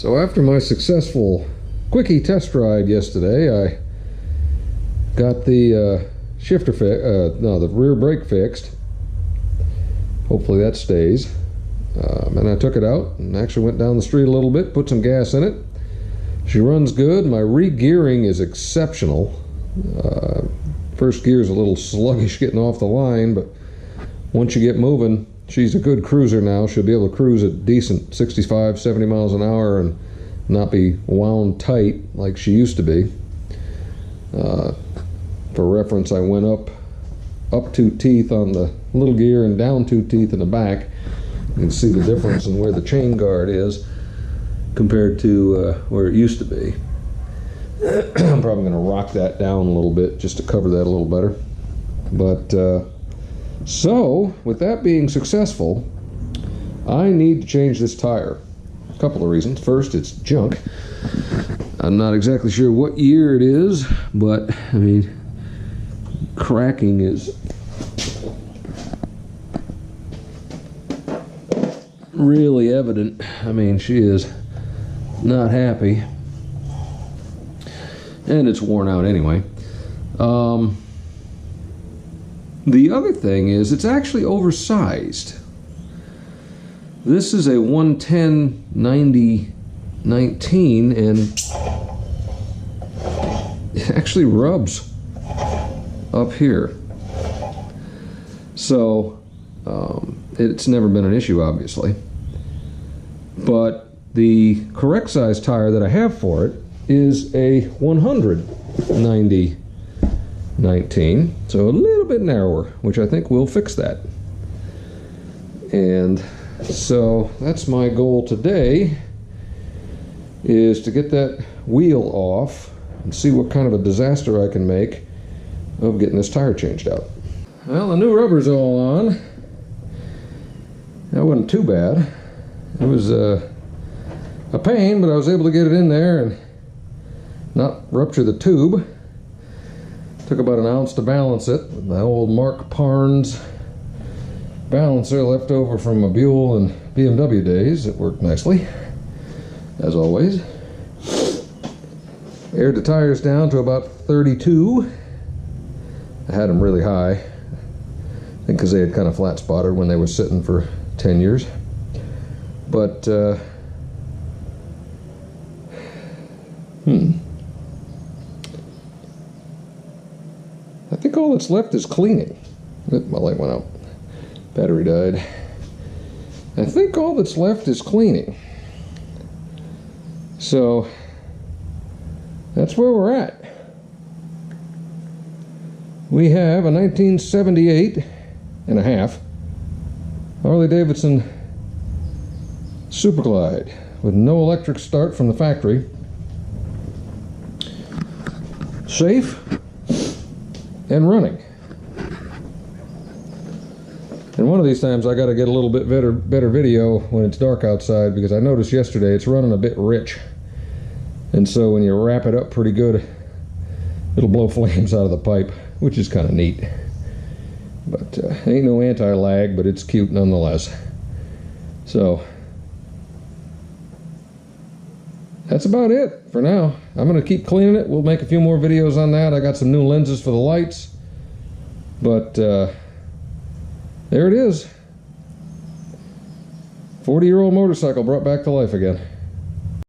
So after my successful quickie test ride yesterday, I got the the rear brake fixed. Hopefully that stays. And I took it out and actually went down the street a little bit, put some gas in it. She runs good. My re-gearing is exceptional. First gear is a little sluggish getting off the line, but once you get moving, she's a good cruiser now. She'll be able to cruise at decent 65, 70 miles an hour and not be wound tight like she used to be. For reference, I went up 2 teeth on the little gear and down 2 teeth in the back. You can see the difference in where the chain guard is compared to where it used to be. I'm probably going to rock that down a little bit just to cover that a little better. But so with that being successful, I need to change this tire. A couple of reasons. First, it's junk. I'm not exactly sure what year it is, but I mean, cracking is really evident. I mean, she is not happy. And it's worn out anyway. The other thing is it's actually oversized. This is a 110/90/19 and it actually rubs up here. So it's never been an issue, obviously. But the correct size tire that I have for it is a 100/90/19, so a little bit narrower, which I think will fix that. And so that's my goal today, is to get that wheel off and see what kind of a disaster I can make of getting this tire changed out. Well, the new rubber's all on. That wasn't too bad. It was a pain, but I was able to get it in there and not rupture the tube. Took about an ounce to balance it with my old Mark Parnes balancer left over from my Buell and BMW days. It worked nicely, as always. Aired the tires down to about 32. I had them really high, I think because they had kind of flat spotted when they were sitting for 10 years. But I think all that's left is cleaning. My light went out. Battery died. I think all that's left is cleaning. So that's where we're at. We have a 1978 and a half Harley-Davidson Superglide with no electric start from the factory. Safe and running. And one of these times I got to get a little bit better video when it's dark outside, because I noticed yesterday it's running a bit rich. And so when you wrap it up pretty good, it'll blow flames out of the pipe, which is kind of neat. But ain't no anti-lag, but it's cute nonetheless. So that's about it for now. I'm going to keep cleaning it. We'll make a few more videos on that. I got some new lenses for the lights. But there it is. 40-year-old motorcycle brought back to life again.